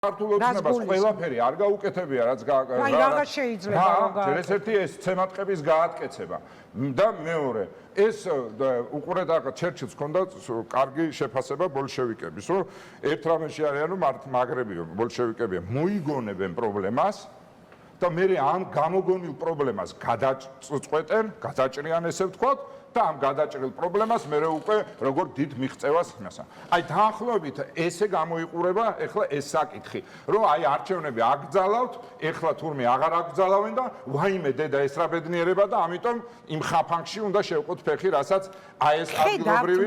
ქართულ ოცნებას ყველაფერი არ გაუკეთებია, რაც აი რაღაც შეიძლება რომ გააკეთოს. ერთი ეს ცემატყების გაატკეცება და მეორე ეს უყურეთ ახლა ჩერჩილს ჰქონდა კარგი შეფასება ბოლშევიკების, რომ ერთ რამეში არიან რომ მაგრებიო ბოლშევიკებია მოიგონებენ პრობლემას და მე ამ გამოგონილ პრობლემას გადაწყვეტენ, გადაჭრიან ესე ვთქვათ და ამ გადაჭრილ პრობლემას მე უკვე როგორ დიდ მიღწევას ხმასა. აი დაახლოებით ესე გამოიყურება ეხლა ეს საკითხი, რომ აი არჩევნები აკრძალავთ, ეხლა თურმე აღარ აკრძალავენ და ვაიმე დედა ეს რა ბედნიერება და ამიტომ იმ ხაფანგში უნდა შევყოთ ფეხი, რასაც აი ეს ადგილობრივი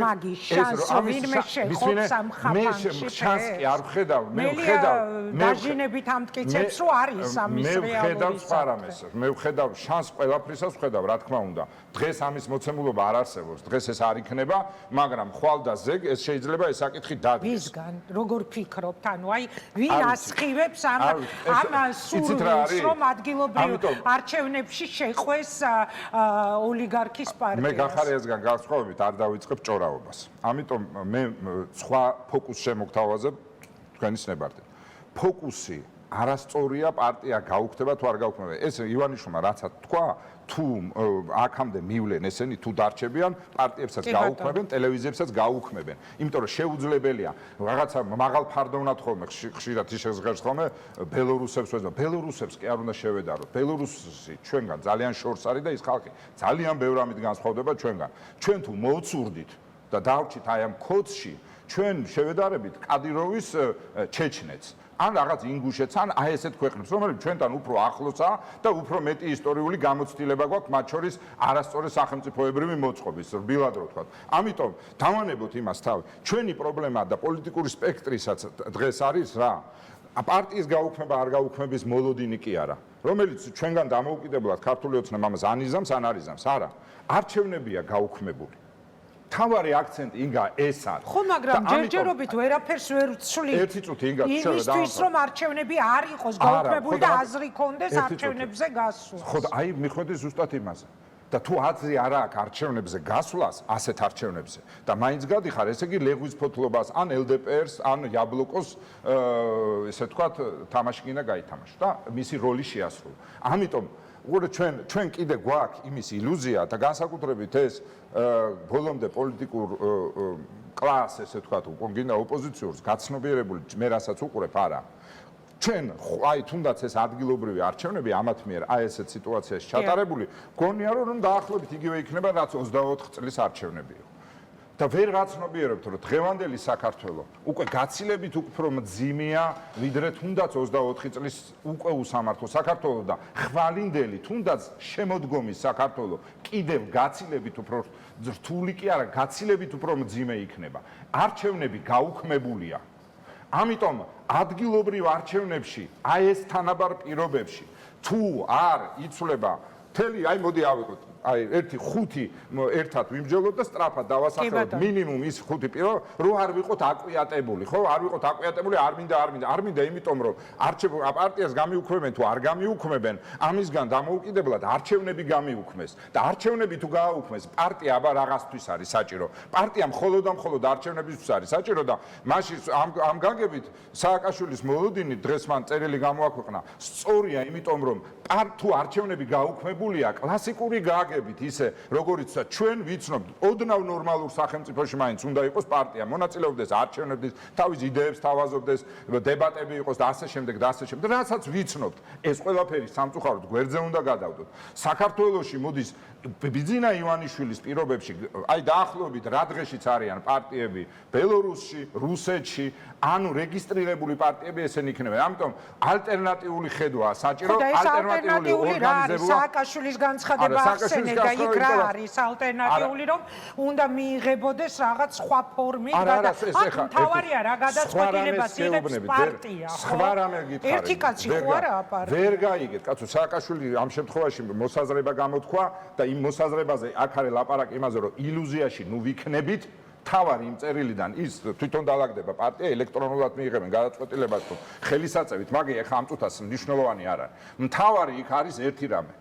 მე შანსი არ ვხედავ, მე ვხედავ დაჟინებით ამტკიცებს რომ არის ამის რეალურიც. მე ვხედავ შანსს ყველაფრისას ვხედავ, რა თქმა უნდა. დღეს ამის მოცემულობა არ არსებობს, დღეს ეს არ იქნება, მაგრამ ხვალ და ზეგ ეს შეიძლება ეს საკითხი დადგეს. ვისგან, როგორ ფიქრობთ, ანუ აი ვინ ასხივებს ამ სურვილს, რომ ადგილობრივ არჩევნებში შეხვეს ოლიგარქის პარტიას. მე გახარიასგან განსხვავებით არ დავიწყებ ჭორაობას. ამიტომ მე სხვა ფოკუსს შემოგთავაზებ თქვენის ნებართით. ფოკუსი არასწორია პარტია გაუქმდება თუ არ გაუქმდება. ეს ივანიშვილმა რაცა თქვა, თუ აქამდე მივლენ ესენი თუ დარჩებიან, პარტიებსაც გაუქმებენ, ტელევიზიებსაც გაუქმებენ. იმიტომ რომ შეუძლებელია რაღაცა მაღალ ფარდოვნად ხოლმე ხშირად ისეზღერს ხოლმე ბელორუსებს ვეძებთ. ბელორუსებს კი არ უნდა შევედაროთ. ბელორუსი ჩვენგან ძალიან შორს არის და ის ხალხი ძალიან ბევრ ამით განსხვავდება ჩვენგან. ჩვენ თუ მოვცურდით და დავრჩით აი ამ კოდში, ჩვენ შევედარებით კადიროვის ჩეჩნეთს. ან რაღაც ინგუშეთს, ან აი ესეთ ქვეყნებს, რომელიც ჩვენთან უფრო ახლოსაა და უფრო მეტი ისტორიული გამოცდილება გვაქვს, მათ შორის არასწორი სახელმწიფოებრივი მოწყობის, რბილად რო ვთქვათ. ამიტომ დავანებოთ იმას თავი. ჩვენი პრობლემა და პოლიტიკური სპექტრისაც დღეს არის რა? პარტიის გაუქმება არ გაუქმების მოლოდინი კი არა, რომელიც ჩვენგან დამოუკიდებლად ქართული ოცნება ამას ანიზამს, ან არიზამს, არა. არჩევნებია გაუქმებული. თავარი აქცენტი ინგა ეს არის. ხო, მაგრამ ჯერჯერობით ვერაფერს ვერ ვცვლით. ერთი წუთი ინგა შევედა. იმისთვის რომ არჩევნები არ იყოს გაუქმებული და აზრი კონდეს არჩევნებზე გასვლა. ხო, აი მიხვედი ზუსტად იმაზე. და თუ აზრი არ აქვს არჩევნებზე გასვლას, ასეთ არჩევნებზე და მაინც გადიხარ, ესე იგი ლეგვის ფოთლობას ან LDPR-ს, ან იაბლოკოს ესე ვთქვათ, თამაში კიდე გაითამაშო და მისი როლი შეასრულა. ამიტომ უყურე ჩვენ კიდე გვაქვს იმის ილუზია და განსაკუთრებით ეს ბოლომდე პოლიტიკურ კლასს ესე ვთქვათ, გინდა ოპოზიციურს გაცნობიერებული მე რასაც უყურებ არა. ჩვენ აი თუნდაც ეს ადგილობრივი არჩევნები ამათ მიერ აი ესეთ სიტუაციაში ჩატარებული, გონია რომ დაახლოებით იგივე იქნება რაც 24 წლის არჩევნები იყო. და ვერ გაცნობიერებთ რომ დღევანდელი საქართველო უკვე გაცილებით უფრო მძიმეა ვიდრე თუნდაც 24 წლის უკვე უსამართლო საქართველო და ხვალინდელი თუნდაც შემოდგომის საქართველო კიდევ გაცილებით უფრო რთული კი არა გაცილებით უფრო მძიმე იქნება. არჩევნები გაუქმებულია. ამიტომ ადგილობრივ არჩევნებში აი ეს თანაბარ პირობებში თუ არ იცვლება მთელი აი მოდი ავიღოთ აი ერთი ხუთი ერთად ვიმჯელოთ და სწრაფად დავასახელოთ მინიმუმ ის ხუთი პირო რო არ ვიყოთ აკვიატებული ხო არ ვიყოთ აკვიატებული არ მინდა იმიტომ რომ პარტიას გამიუქმებენ თუ არ გამიუქმებენ ამისგან დამოუკიდებლად არჩევნები გამიუქმეს და არჩევნები თუ გააუქმეს პარტია აბა რაღაცთვის არის საჭირო პარტია მხოლოდ და მხოლოდ არჩევნებისთვის არის საჭირო და მაშინ ამ გაგებით სააკაშვილის მოლოდინი დღეს მან წერილი გამოაქვეყნა სწორია იმიტომ რომ თუ არჩევნები გაუქმებულია კლასიკური გააგებით ისე როგორიც ჩვენ ვიცნობთ ოდნავ ნორმალურ სახელმწიფოში მაინც უნდა იყოს პარტია მონაწილეობდეს არჩევნებდეს თავის იდეებს თავაზობდეს დებატები იყოს და ასე შემდეგ რასაც ვიცნობთ ეს ყველაფერი სამწუხაროდ გვერდზე უნდა გადავდოთ საქართველოში მოდის ბიძინა ივანიშვილის პირობებში აი დაახლოებით რა დღეშიც არიან პარტიები ბელორუსში რუსეთში ანუ რეგისტრირებული პარტიები ესენი იქნება ამიტომ ალტერნატიული ხედვაა საჭირო ალტერნატიული რა არის სააკაშვილის განცხადება ახსენე და იქ რა არის ალტერნატიული რომ უნდა მიიღებოდეს რაღაც სხვა ფორმით და თავარია რა გადაწყვეტილებას იღებს პარტია სხვა რამე გითხარი ერთი კაცი ხო არაა პარტია ვერ გაიგეთ კაცო სააკაშვილი ამ შემთხვევაში მოსაზრება გამოთქვა და იმ მოსაზრებაზე აქ არის ლაპარაკი იმაზე რომ ილუზიაში ნუ ვიქნებით თავარი იმ წერილიდან ის თვითონ დაალაგდება პარტია ელექტრონულად მიიღებენ გადაწყვეტილებას თუ ხელისაწევით მაგე ახლა ამ წუთას მნიშვნელოვანი არ არის მთავარი იქ არის ერთი რამე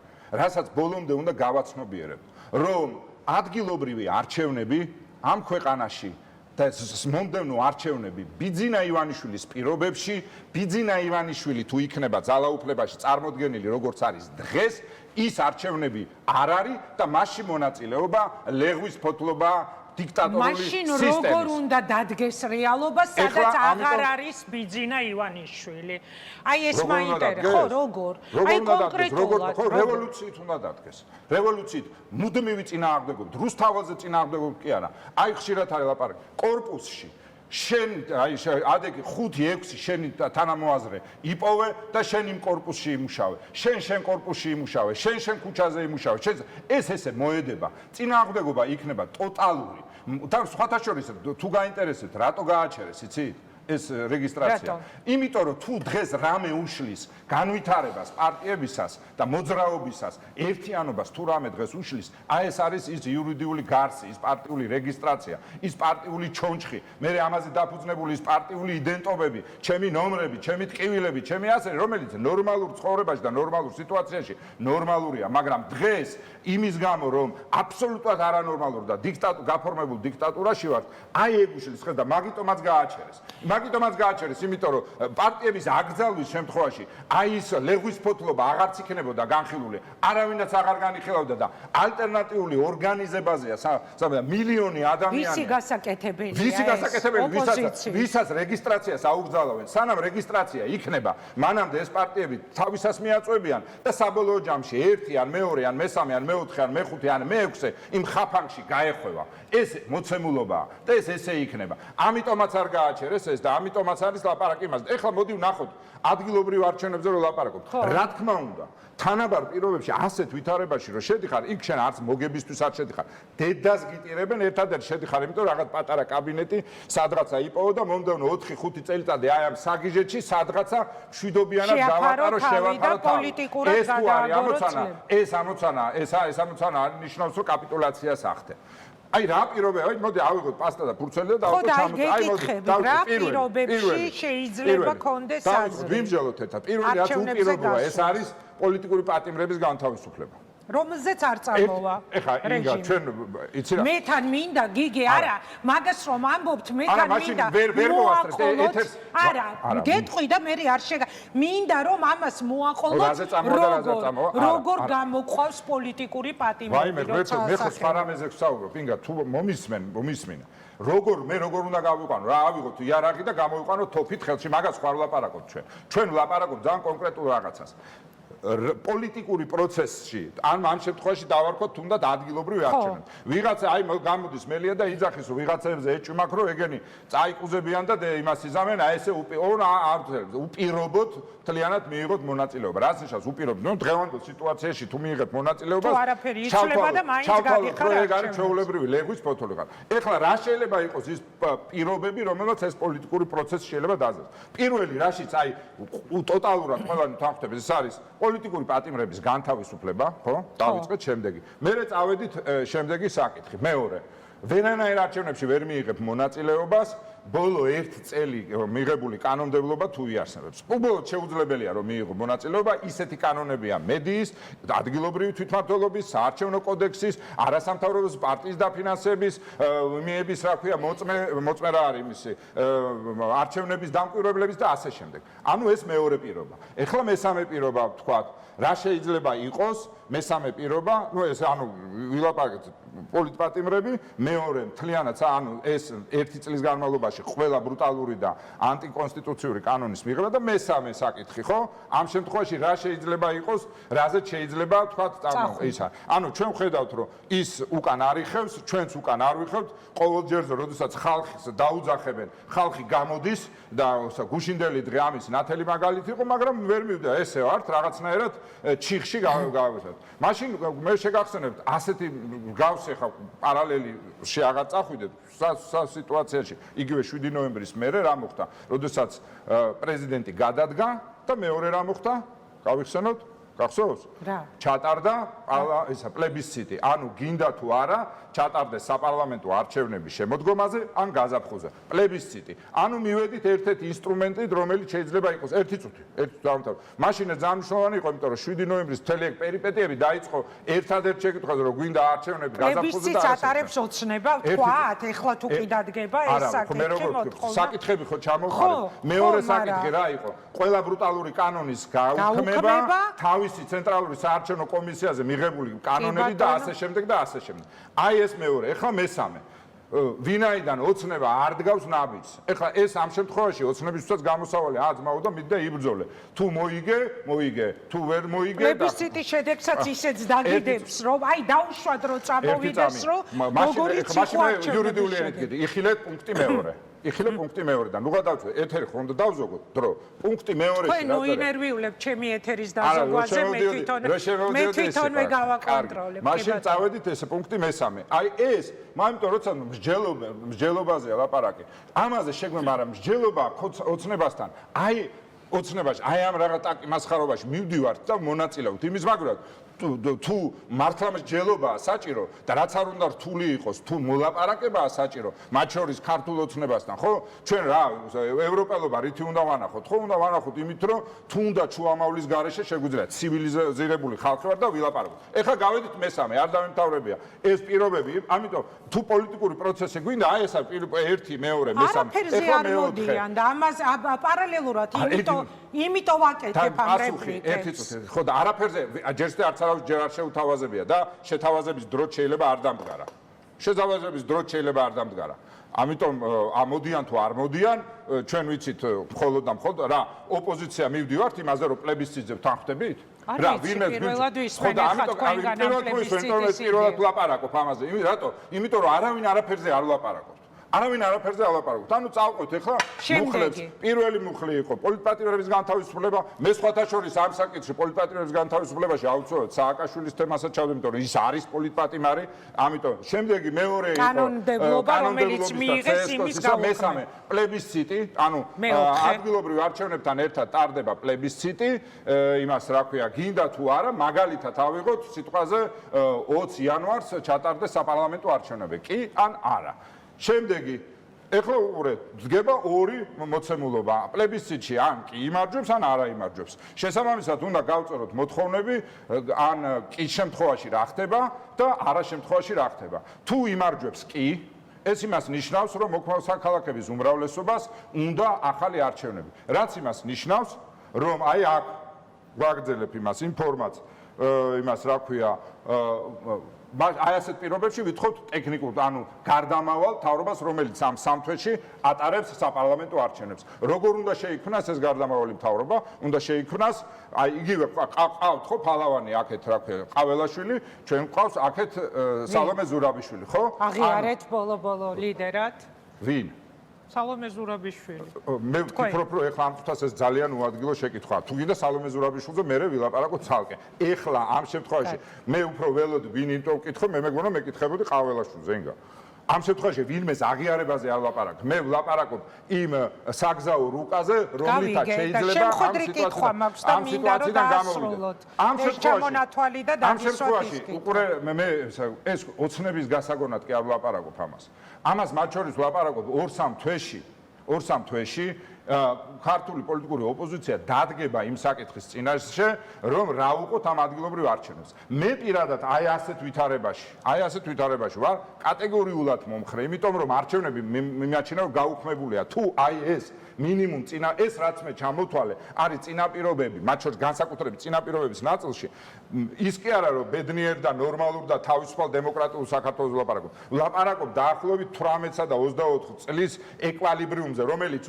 რასაც ბოლომდე უნდა გავაცნობიერებთ რომ ადგილობრივი არჩევნები ამ ქვეყანაში და მომდევნო არჩევნები ბიძინა ივანიშვილის პირობებში, ბიძინა ივანიშვილი თუ იქნება ძალაუფლებაში წარმოდგენილი როგორც არის დღეს, ის არჩევნები არ არის და მასში მონაწილეობა ლეღვის ფოთლობა დიქტატორული სისტემის. მაშინ როგორ უნდა დადგეს რეალობა, სადაც აღარ არის ბიძინა ივანიშვილი. აი ეს მაინტერესებს. ხო, როგორ? აი კონკრეტულად. ხო, რევოლუციით უნდა დადგეს. რევოლუციით მუდმივი წინააღმდეგობით, რუსთაველზე წინააღმდეგობით კი არა. აი ხშირად არის ლაპარაკი. კორპუსში შენ აი ადეგი 5-6 შენი თანამოაზრე იპოვე და შენ იმ კორპუსში იმუშავე. შენ კორპუსში იმუშავე, შენ ქუჩაზე იმუშავე. ეს ესე მოედება. წინააღმდეგობა იქნება ტოტალური. და სხვათა შორის თუ გაინტერესებთ, რატო გააჩერეს, იცით? ეს რეგისტრაცია. იმიტომ რომ თუ დღეს რამე უშლის განვითარებას პარტიებისას და მოძრაობისას, ერთიანობას თუ რამე დღეს უშლის, აი ეს არის ის იურიდიული გარსი, ის პარტიული რეგისტრაცია, ის პარტიული ჩონჩხი, მე ამაზე დაფუძნებული ის პარტიული იდენტობები, ჩემი ნომრები, ჩემი ტკივილები, ჩემი ასეთი, რომელიც ნორმალურ ცხოვრებაში და ნორმალურ სიტუაციაში ნორმალურია, მაგრამ დღეს იმის გამო რომ აბსოლუტურად არანორმალურ და გაფორმებულ დიქტატურაში ვართ, აი ეგ უშლის ხელ და მაგიტომაც გააჩერეს. მაგიტომაც გააჩერეს, იმიტომ რომ პარტიების აკრძალვის შემთხვევაში აი ის ლეღვის ფოთლობა აღარც იქნებოდა განხილული, არავინაც აღარ განიხილავდა და ალტერნატიული ორგანიზებაზეა მილიონი ადამიანი. ვისი გასაკეთებელია? ვისი გასაკეთებელი, ვისაც რეგისტრაციას აუგზავნებენ, სანამ რეგისტრაცია იქნება, მანამდე ეს პარტიები თავისას მიაწვევიან და საბოლოო ჯამში ერთი ან მეორე ან მესამე ან მეოთხე ან მეხუთე ან მეექვსე იმ ხაფანგში გაეხვევა. ეს მოცემულობაა და ეს ესე იქნება. ამიტომაც არ გააჩერეს ეს და ამიტომაც არის ლაპარაკი იმაზე. ეხლა მოდი ვნახოთ ადგილობრივ არჩევნებზე რომ ლაპარაკობთ. რა თქმა უნდა, თანაბარ პირობებში ასეთ ვითარებაში რომ შედიხარ, იქ შენ არც მოგებისთვის არ შედიხარ. დედას გიტირებენ, ერთადერთი შედიხარ, იმიტომ რაღაც პატარა კაბინეტი სადღაცა იპოვო და მომდევნო 4-5 წელიწადი აი ამ საგიჟეთში სადღაცა მშვიდობიანად დავატარო, შევატარო თავი. ეს თუ არის ამოცანა, ეს ამოცანა ნიშნავს რომ კაპიტულაციას ახდენ. აი რა პირობებია, აი მოდი ავიღოთ პასტა და ფურცელი და დავუწყოთ ჩამოწ. აი მოდი რა პირობებში შეიძლება კონდეს აზრი. ვიმსჯელოთ ერთად. პირველი რაც უპირობოა, ეს არის პოლიტიკური პატიმრების განთავისუფლება. რომელზეც არ წარმოვა. ეხა ინგა ჩვენ იცი რა. მეთან მინდა გიგი არა, მაგას რომ ამბობთ მეთან მინდა. მოაყოლოთ. არა, გეტყვი და მე არ შეგა. მინდა რომ ამას მოაყოლოთ. როგორ გამოყვავს პოლიტიკური პატიმრები. ვაიმე, მე ხო სხვა რამეზე ვსაუბრობ, ინგა თუ მომისმინა. როგორ უნდა გავიყვანო, რა ავიღოთ იარაღი და გამოვიყვანოთ თოფით ხელში, მაგას ხარ ვლაპარაკობთ ჩვენ. ჩვენ ვლაპარაკობთ ძალიან კონკრეტულ რაღაცას. პოლიტიკური პროცესში ან ამ შემთხვევაში დავარქოთ თუნდაც ადგილობრივ არჩევნებს. ვიღაცა აი გამოდის მელია და იძახის რომ ვიღაცებზე ეჭვმაქ რომ ეგენი წაიკუზებიან და იმას იზამენ აი ესე უპირობოდ მთლიანად მიიღოთ მონაწილეობა. რას ნიშნავს უპირობოდ? ნუ დღევანდელ სიტუაციაში თუ მიიღეთ მონაწილეობა, თუ არაფერი იცვლება და მაინც გადიხარ ეგ არის ჩვეულებრივი ლეგვის ფოთოლი ხარ. ეხლა რა შეიძლება იყოს ის პირობები, რომელსაც ეს პოლიტიკური პროცესი შეიძლება დაძლევს? პირველი რაშიც აი ტოტალურად ყველანი თანხმდები ეს არის პოლიტიკური პატიმრების განთავისუფლება, ხო? დავიწყეთ შემდეგი. მერე წავედით შემდეგი საკითხი. მეორე, ვერანაირ არჩევნებში ვერ მიიღებ მონაწილეობას, ბოლო 1 წელი მიღებული კანონმდებლობა თუ იარსებებს. უბრალოდ შეუძლებელია რომ მიიღო მონაწილეობა, ისეთი კანონებია მედიის, ადგილობრივი თვითმმართველობის, საარჩევნო კოდექსის, არასამთავრობო პარტიის დაფინანსების, მიების, რა ქვია, მოწმე რა არის იმისი, არჩევნების დამკვირვებლების და ასე შემდეგ. ანუ ეს მეორე პირობა. ეხლა მესამე პირობა ვთქვათ, რა შეიძლება იყოს მესამე პირობა, ნუ ეს ანუ ვილაპარაკეთ პოლიტპატიმრები, მეორე მთლიანად ანუ ეს 1 წლის განმავლობაში ყველა ბრუტალური და ანტიკონსტიტუციური კანონის მიღება და მესამე საკითხი, ხო? ამ შემთხვევაში რა შეიძლება იყოს, რაზეც შეიძლება თქვათ ისა. ანუ ჩვენ ვხედავთ, რომ ის უკან არ იხევს, ჩვენც უკან არ ვიხევთ, ყოველ ჯერზე, როდესაც ხალხს დაუძახებენ, ხალხი გამოდის და გუშინდელი დღე ამის ნათელი მაგალითი იყო, მაგრამ ვერ მივიდა ესე ვართ რაღაცნაირად ჩიხში გავავსებთ. მაშინ მე შეგახსენებთ ასეთი გავს ეხა პარალელი შეაღარ წახვიდეთ სიტუაციაში იგივე 7 ნოემბრის მერე რა მოხდა, როდესაც პრეზიდენტი გადადგა და მეორე რა მოხდა? გავიხსენოთ გახსოვს? ჩატარდა ისა პლებისციტი, ანუ გინდა თუ არა, ჩატარდეს საპარლამენტო არჩევნების შემოდგომაზე ან გაზაფხულზე. პლებისციტი. ანუ მივედით ერთ-ერთი ინსტრუმენტით, რომელიც შეიძლება იყოს 1 წუთი, 1 წუთი დავამთავრე. მაშინ ძალიან მნიშვნელოვანი იყო, იმიტომ რომ 7 ნოემბრის მთელი ეგ პერიპეტიები დაიწყო ერთადერთ შეკითხვაზე, რომ გვინდა არჩევნები გაზაფხულზე და ატარებს ოცნება, თქვათ, ეხლა თუ კი დადგება ეს საკითხი მოთხოვნა. საკითხები ხო ჩამოვხარეთ. მეორე საკითხი რა იყო? ყველა ბრუტალური კანონის გაუქმება, თავისი ცენტრალური საარჩევნო კომისიაზე მიღებული კანონები და ასე შემდეგ და ასე შემდეგ. აი ეს მეორე, ეხლა მესამე. ვინაიდან ოცნება არ დგავს ნაბიჯს. ეხლა ეს ამ შემთხვევაში ოცნებისთვისაც გამოსავალი აზმაო და მიდდა იბრძოლე. თუ მოიგე, თუ ვერ მოიგე და პლებისციტის შედეგსაც ისეც დაგიდებს, რომ აი დაუშვათ რომ წამოვიდეს, რომ როგორიც იყო არჩევნები. იურიდიული ენით იხილეთ პუნქტი მეორე. იხილე პუნქტი მეორედან. ნუ გადავწყვე, ეთერი ხომ და დავზოგოთ დრო. პუნქტი მეორეში რა წერია? ნუ ინერვიულებ ჩემი ეთერის დაზოგვაზე, მე თვითონვე გავაკონტროლებ. მაშინ წავედით ეს პუნქტი მესამე. აი ეს, მაგრამ როცა მსჯელობაზე ლაპარაკი. ამაზე შეგვემ არა მსჯელობა ოცნებასთან. აი ოცნებაში, აი ამ რაღაც ტაკი მასხარობაში მივდივართ და მონაწილეობთ. იმის მაგრად თუ მართლა მსჯელობაა საჭირო და რაც არ უნდა რთული იყოს, თუ მოლაპარაკებაა საჭირო, მათ შორის ქართულ ოცნებასთან, ხო? ჩვენ რა, ევროპელობა რითი უნდა ვანახოთ? ხო, უნდა ვანახოთ იმით, რომ თუნდაც შუამავლის გარეშე შეგვიძლია ცივილიზირებული ხალხი ვარ და ვილაპარაკოთ. ეხლა გავედით მესამე, არ დავემთავრებია. ეს პირობები, ამიტომ თუ პოლიტიკური პროცესი გვინდა, აი ესა ერთი, მეორე, მესამე. არაფერზე არ მოდიან და ამას პარალელურად იმიტომ ვაკეთებ ამ რეპლიკებს. ერთი წუთი, ხო და არაფერზე ჯერს არც ჯერ არ შეუთავაზებია და შეთავაზების დროც შეიძლება არ დამდგარა. შეთავაზების დროც შეიძლება არ დამდგარა. ამიტომ ამოდიან თუ არ მოდიან, ჩვენ ვიცით მხოლოდ და მხოლოდ რა ოპოზიცია მივდივართ იმაზე რომ პლებისციტზე თანხმდებით? რა ვინმე ხო და ამიტომ პირველად ვლაპარაკობ ამაზე. რატო? იმიტომ რომ არავინ არაფერზე არ ვლაპარაკობ. არავინ არაფერზე არ ლაპარაკობთ. ანუ წავყვეთ ეხლა მუხლებს. პირველი მუხლი იყო პოლიტპატიმრების განთავისუფლება. მე სხვათა შორის ამ საკითხში პოლიტპატიმრების განთავისუფლებაში აუცილებლად სააკაშვილის თემასაც ჩავდე, იმიტომ რომ ის არის პოლიტპატიმარი. ამიტომ შემდეგი მეორე იყო კანონმდებლობა, რომელიც მიიღეს იმის გაუქმება. მესამე პლებისციტი, ანუ ადგილობრივ არჩევნებთან ერთად ტარდება პლებისციტი, იმას რა ქვია, გინდა თუ არა, მაგალითად ავიღოთ სიტყვაზე 20 იანვარს ჩატარდეს საპარლამენტო არჩევნები. კი ან არა? შემდეგი ეხლა უყურეთ, დგება ორი მოცემულობა. პლებისციტში ან კი იმარჯვებს, ან არა იმარჯვებს. შესაბამისად უნდა გავწეროთ მოთხოვნები, ან კი შემთხვევაში რა ხდება და არა შემთხვევაში რა ხდება. თუ იმარჯვებს კი, ეს იმას ნიშნავს, რომ მოქმედ საქალაქების უმრავლესობას უნდა ახალი არჩევნები. რაც იმას ნიშნავს, რომ აი აქ ვაგრძელებ იმას ინფორმაციას, იმას რა ქვია, აი ასეთ პირობებში ვითხოვთ ტექნიკურ, ანუ გარდამავალ მთავრობას, რომელიც ამ სამ თვეში ატარებს საპარლამენტო არჩევნებს. როგორ უნდა შეიქმნას ეს გარდამავალი მთავრობა? უნდა შეიქმნას, აი იგივე ყავთ ხო ფალავანი აქეთ რა ქვია, ყაველაშვილი, ჩვენ ყავს აქეთ სალომე ზურაბიშვილი, ხო? აღიარეთ ბოლო ლიდერად. ვინ? სალომე ზურაბიშვილი. მე ვფიქრობ, რომ ეხლა ამ თვითას ეს ძალიან უადგილო შეკითხვაა. თუ გინდა სალომე ზურაბიშვილზე მე ვილაპარაკო ცალკე. ეხლა ამ შემთხვევაში მე უფრო ველოდ ვინ იმიტომ ვკითხო, მე მეგონა მეკითხებოდი ყაველაშვილზე, ზენგა. ამ შემთხვევაში ვინმეს აღიარებაზე არ ვლაპარაკ. მე ვლაპარაკობ იმ საგზაო რუკაზე, რომლითაც შეიძლება ამ სიტუაციიდან გამოვიდეთ. ამ შემთხვევაში უყურე მე ეს ოცნების გასაგონად კი არ ვლაპარაკობ ამას. ამას მათ შორის ვლაპარაკობ 2-3 თვეში ქართული პოლიტიკური ოპოზიცია დადგება იმ საკითხის წინაშე, რომ რა უყოთ ამ ადგილობრივ არჩევნებს. მე პირადად აი ასეთ ვითარებაში ვარ კატეგორიულად მომხრე, იმიტომ რომ არჩევნები მიმაჩნია რომ გაუქმებულია. თუ აი ეს მინიმუმ ეს რაც მე ჩამოთვალე, არის წინაპირობები, მათ შორის განსაკუთრებით წინაპირობების ნაწილში, ის კი არა რომ ბედნიერ და ნორმალურ და თავისუფალ დემოკრატიულ საქართველოს ვლაპარაკობ დაახლოებით 18-სა და 24 წლის ეკვალიბრიუმზე, რომელიც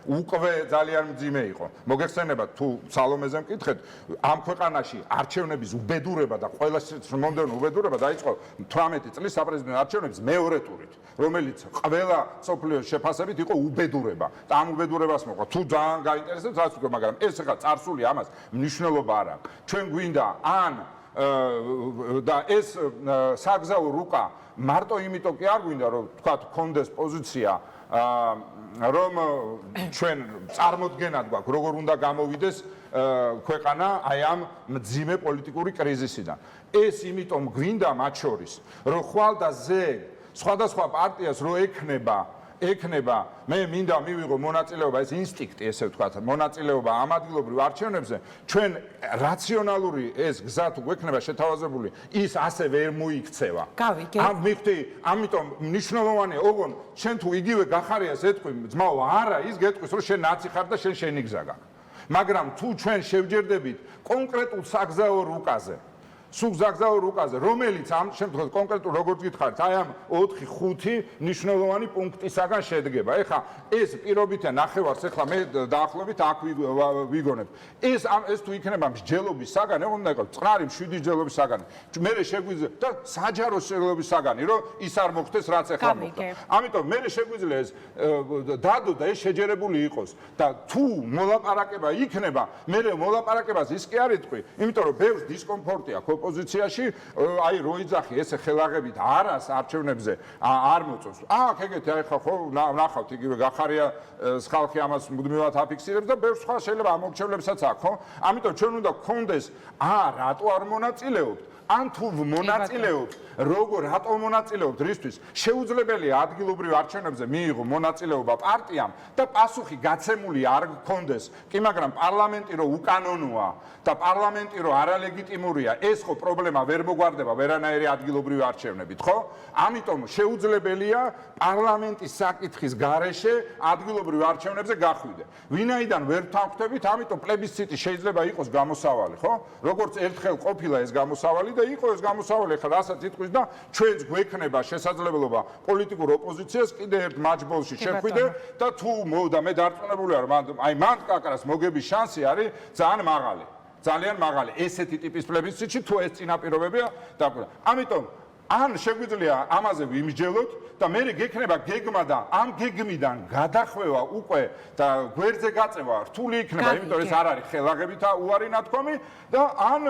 უკვე ძალიან მძიმე იყო. მოგეხსენებათ თუ სალომეზე მკითხეთ, ამ ქვეყანაში არჩევნების უბედურება და ყველა მომდევნო უბედურება დაიწყო 18 წლის საპრეზიდენტო არჩევნების მეორე ტურით, რომელიც ყველა სოფლიოს შეფასებით იყო უბედურება. ამ უბედურებას მოყვა. თუ ძალიან გაინტერესებს, რაც ვქო, მაგრამ ეს ახლა წარსული ამას მნიშვნელობა არ აქვს. ჩვენ გვინდა ან და ეს საგზაო რუკა მარტო იმიტომ კი არ გვინდა, რომ თქვა, გქონდეს პოზიცია რომ ჩვენ წარმოდგენად გვაქვს როგორ უნდა გამოვიდეს ქვეყანა აი ამ მძიმე პოლიტიკური კრიზისიდან. ეს იმიტომ გვინდა მათ შორის, რომ ხვალდაზე სხვადასხვა პარტიას რო ექნება მე მინდა მივიღო მონაწილეობა ეს ინსტინქტი ესე ვთქვათ მონაწილეობა ამ ადგილობრივ არჩევნებზე ჩვენ რაციონალური ეს გზა თუ გვექნება შეთავაზებული ის ასე ვერ მოიქცევა ამ მივხვდი ამიტომ მნიშვნელოვანია ოღონ შენ თუ იგივე გახარიას ეთქვი ძმაო არა ის გეტყვის რომ შენ ნაცი ხარ და შენ შენი გზა გაქვს მაგრამ თუ ჩვენ შევჯერდებით კონკრეტულ საგზაო რუკაზე სულ გზაგზაო რუკაზე, რომელიც ამ შემთხვევაში კონკრეტულ როგორც გითხარით, აი ამ 4-5 მნიშვნელოვანი პუნქტისაგან შედგება. ეხლა ეს პირობითია ნახევარს, ეხლა მე დაახლოებით აქ ვიგონებ. ეს თუ იქნება მსჯელობის საგანი, უნდა იყოს წყნარი 7 მსჯელობის საგანი. მე შეგვიძლია და საჯარო მსჯელობის საგანი, რომ ის არ მოხდეს, რაც ეხლა მოხდა. ამიტომ მე შეგვიძლია ეს დადო და ეს შეჯერებული იყოს და თუ მოლაპარაკება იქნება, მე მოლაპარაკებას ის კი არ იტყვი, იმიტომ რომ ბევრს დისკომფორტი აქვს ოპოზიციაში აი რო იძახი ესე ხელაღებით არას არჩევნებზე არ მოწონს. აქ ეგეთი აი ხო ნახავთ იგივე გახარია ხალხი ამას მუდმივად აფიქსირებს და ბევრ სხვა შეიძლება ამორჩევლებსაც აქვს, ხო? ამიტომ ჩვენ უნდა გქონდეს რატო არ მონაწილეობთ? ან თუ მონაწილეობთ, რატო მონაწილეობთ რისთვის? შეუძლებელია ადგილობრივ არჩევნებზე მიიღო მონაწილეობა პარტიამ და პასუხი გაცემული არ გქონდეს. კი, მაგრამ პარლამენტი რო უკანონოა და პარლამენტი რო არალეგიტიმურია, ეს ხო პრობლემა ვერ მოგვარდება ვერანაირი ადგილობრივი არჩევნებით, ხო? ამიტომ შეუძლებელია პარლამენტის საკითხის გარეშე ადგილობრივ არჩევნებზე გახვიდე. ვინაიდან ვერ თანხმდებით, ამიტომ პლებისციტი შეიძლება იყოს გამოსავალი, ხო? როგორც ერთხელ ყოფილა ეს გამოსავალი და იყო ეს გამოსავალი, ხა რასაც იტყვის და ჩვენც გვექნება შესაძლებლობა პოლიტიკურ ოპოზიციას კიდე ერთ მაჯბოლში შეხვიდე და თუ და მე დარწმუნებული ვარ, აი მან კაკრას მოგების შანსი არის ძალიან მაღალი. ესეთი ტიპის პლებისციტში თუ ეს წინაპირობებია დაკვირდა. ამიტომ ან შეგვიძლია ამაზე ვიმსჯელოთ და მე გექნება გეგმა და ამ გეგმიდან გადახვევა უკვე და გვერდზე გაწევა რთული იქნება, იმიტომ რომ ეს არ არის ხელაღებით უარი ნათქვამი და ან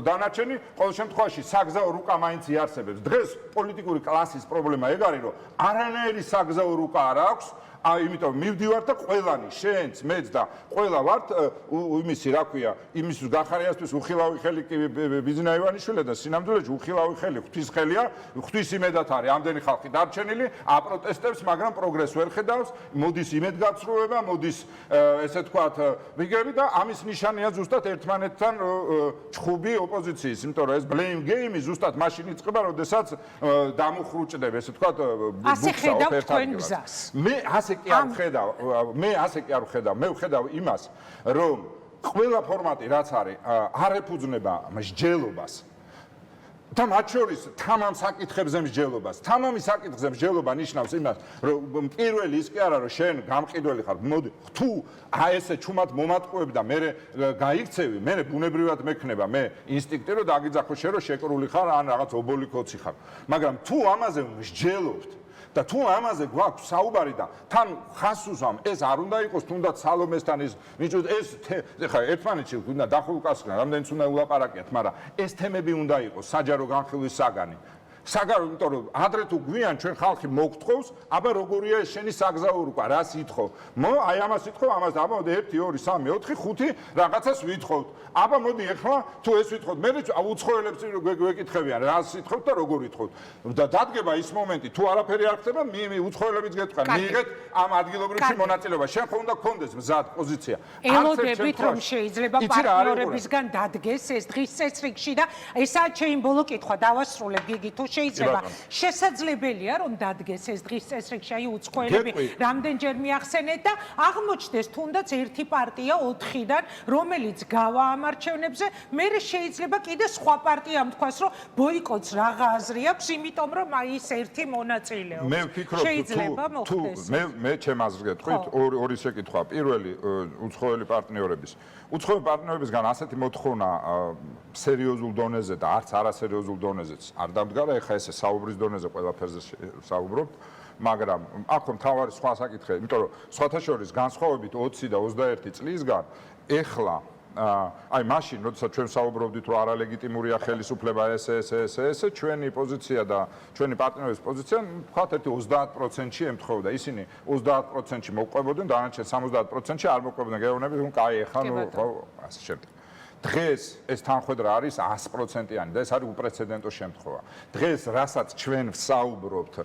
დანარჩენი ყოველ შემთხვევაში საგზაო რუკა მაინც იარსებებს. დღეს პოლიტიკური კლასის პრობლემა ეგ არის, რომ არანაირი საგზაო რუკა არ აქვს. იმიტომ მივდივართ და ყველანი შენც მეც და ყველა ვართ იმისი რა ქვია იმის გახარიასთვის უხილავი ხელი კი ბიზნა ივანიშვილი და სინამდვილეში უხილავი ხელი ღვთის ხელია ღვთის იმედად არის ამდენი ხალხი დარჩენილი აპროტესტებს მაგრამ პროგრესს ვერ ხედავს მოდის იმედგაცრუება მოდის ესე თქვათ ვიგები და ამის ნიშანია ზუსტად ერთმანეთთან ჩხუბი ოპოზიციის იმიტომ რომ ეს blame game ზუსტად მაშინ იწყება როდესაც დამუხრუჭდება ესე თქვათ ასე ხედავ თქვენ გზას მე ასე კი არ ვხედავ მე ვხედავ იმას რომ ყველა ფორმატი რაც არის არ ეფუძნება მსჯელობას და მათ შორის თამამ საკითხებზე მსჯელობას თამამი საკითხზე მსჯელობა ნიშნავს იმას რომ პირველი ის კი არა რომ შენ გამყიდველი ხარ მოდი თუ ესე ჩუმად მომატყუებ და მე გაიქცევი მე ბუნებრივად მექნება მე ინსტინქტი რომ დაგიძახო შენ რომ შეკრული ხარ ან რაღაც ობოლი ხოცი ხარ მაგრამ თუ ამაზე მსჯელობთ და თუ ამაზე გვაქვს საუბარი და თან ხას უზამ ეს არ უნდა იყოს თუნდაც სალომესთან ის მიჭუთ ეს ხა ერთმანეთში უნდა დახულკასკნა რამდენიც უნდა ულაპარაკიათ მაგრამ ეს თემები უნდა იყოს საჯარო განხილვის საგანი საგარო იმიტომ რომ ადრე თუ გვიან ჩვენ ხალხი მოგთხოვს აბა როგორია ეს შენი საგზაო რუკა რას ითხოვ აი ამას ითხოვ ამას აბა 1 2 3 4 5 რაღაცას ვითხოვთ აბა მოდი ახლა თუ ეს ვითხოვთ მე უცხოელებს გვეკითხებიან რას ითხოვთ და როგორ ითხოვთ და დადგება ის მომენტი თუ არაფერი არ ხდება უცხოელებიც გეტყვიან მიიღეთ ამ ადგილობრივში მონაწილეობა შენ ხო უნდა გქონდეს მზად პოზიცია ელოდებით რომ შეიძლება პარტნიორებისგან დადგეს ეს დღის წესრიგში და ესაა ჩემი ბოლო კითხვა დავასრულებ გიგი თუ შეიძლება შესაძლებელია რომ დადგეს ეს დღის წესრიგში აი უცხოელები რამდენჯერ მიახსენეთ და აღმოჩნდეს თუნდაც ერთი პარტია 4-დან რომელიც გავა ამ არჩევნებზე მე შეიძლება კიდე სხვა პარტიამ თქვას რომ ბოიკოტს რაღა აზრი აქვს იმიტომ რომ აი ის ერთი მონაწილეობს მე ვფიქრობ თუ მე ჩემ აზრს გეტყვით ორი შეკითხვა პირველი უცხოელი პარტნიორებისგან ასეთი მოთხოვნა სერიოზულ დონეზე და არც არასერიოზულ დონეზეც არ დამდგარა ეხა ესე საუბრის დონეზე ყველაფერზე საუბრობთ მაგრამ აქ მთავარი სხვა საკითხია იმიტომ რომ სხვათა შორის განსხვავებით 20 და 21 წლისგან ეხლა აი მაშინ, როდესაც ჩვენ საუბრობდით, რომ არალეგიტიმურია ხელისუფლება ესე, ჩვენი პოზიცია და ჩვენი პარტნიორების პოზიცია, ვთქვათ, 30%-ში ემთხოვდა. ისინი 30%-ში მოყვებოდნენ, დანარჩენ 70%-ში არ მოყვებოდნენ. გეუბნებით, რომ კაი, ეხლა ხო, ასე შემდეგ. დღეს ეს თანხwebdriver არის 100%-იანი და ეს არის უპრეცედენტო შემთხვევა. დღეს, რასაც ჩვენ ვსაუბრობთ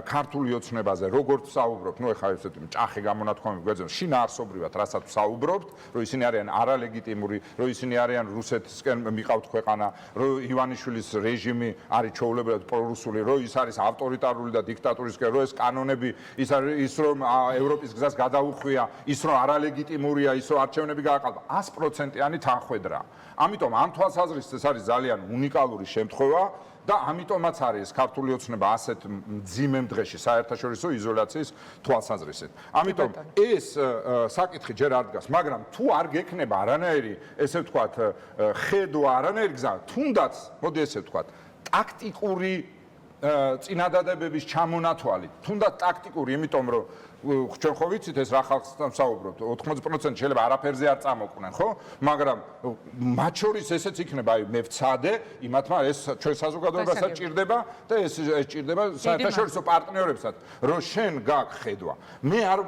ქართული ოცნებაზე, როგორც ვსაუბრობთ, ნუ ეხლა ესეთი ჭახი გამონათქვამები გვეძებს, შინაარსობრივად, რასაც ვსაუბრობთ, რომ ისინი არიან არალეგიტიმური, რომ ისინი არიან რუსეთისკენ მიყავთ ქვეყანა, რომ ივანიშვილის რეჟიმი არის ჩვეულებრივად პრორუსული, რომ ის არის ავტორიტარული და დიქტატურისკენ, რომ ეს კანონები, ის რომ ევროპის გზას გადაუხვია, ის რომ არალეგიტიმურია, ის რომ არჩევნები გააყალბა, 100%-იანი თანხwebdriver. ამიტომ ამ თვალსაზრისით ეს არის ძალიან უნიკალური შემთხვევა და ამიტომაც არის ქართული ოცნება ასეთ მძიმე დღეში საერთაშორისო იზოლაციის თვალსაზრისით. ამიტომ ეს საკითხი ჯერ არ დგას, მაგრამ თუ არ გექნება არანაირი, ესე ვთქვათ, ხედვა, არანაირი გზა, თუნდაც, მოდი ესე ვთქვათ, ტაქტიკური წინადადებების ჩამონათვალით, თუნდაც ტაქტიკური, იმიტომ რომ ჩვენ ხო ვიცით ეს რა ხალხთან ვსაუბრობთ, 80% შეიძლება არაფერზე არ წამოყვნენ, ხო? მაგრამ მათ შორის ესეც იქნება, აი მე ვცადე, იმათმა ეს ჩვენ საზოგადოებასაც ჭირდება და ეს ჭირდება საერთაშორისო პარტნიორებსაც, რომ შენ გაქვს ხედვა. მე არ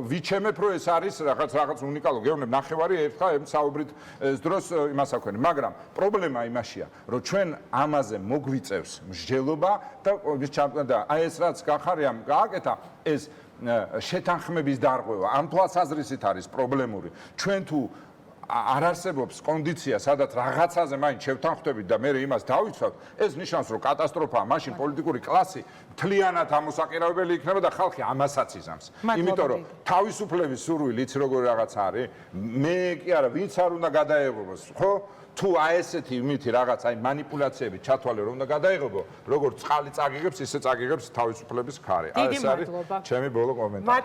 ვიჩემებ, რომ ეს არის რაღაც უნიკალო. გეუბნებ, ნახევარი ერთხა საუბრით ეს დროს იმას აქვენი, მაგრამ პრობლემა იმაშია, რომ ჩვენ ამაზე მოგვიწევს მსჯელობა და აი ეს რაც გახარიამ გააკეთა, ეს შეთანხმების დარღვევა ამ თვალსაზრისით არის პრობლემური. ჩვენ თუ არ არსებობს კონდიცია, სადაც რაღაცაზე მაინც შევთანხმდებით და მე იმას დავიცვავთ, ეს ნიშნავს, რომ კატასტროფაა, მაშინ პოლიტიკური კლასი მთლიანად ამოსაყირავებელი იქნება და ხალხი ამასაც იზამს. იმიტომ რომ თავისუფლების სურვილი იცი როგორ რაღაც არის, მე კი არა, ვინც არ უნდა გადაეღებოს, ხო? თუ აი ესეთი იმითი რაღაც აი манипуляციები ჩათვალე რომ უნდა გადაიღებო, როგორც წყალი წაგიღებს, ისე წაგიღებს თავისუფლების ქარი. აი ეს არის ჩემი ბოლო კომენტარი.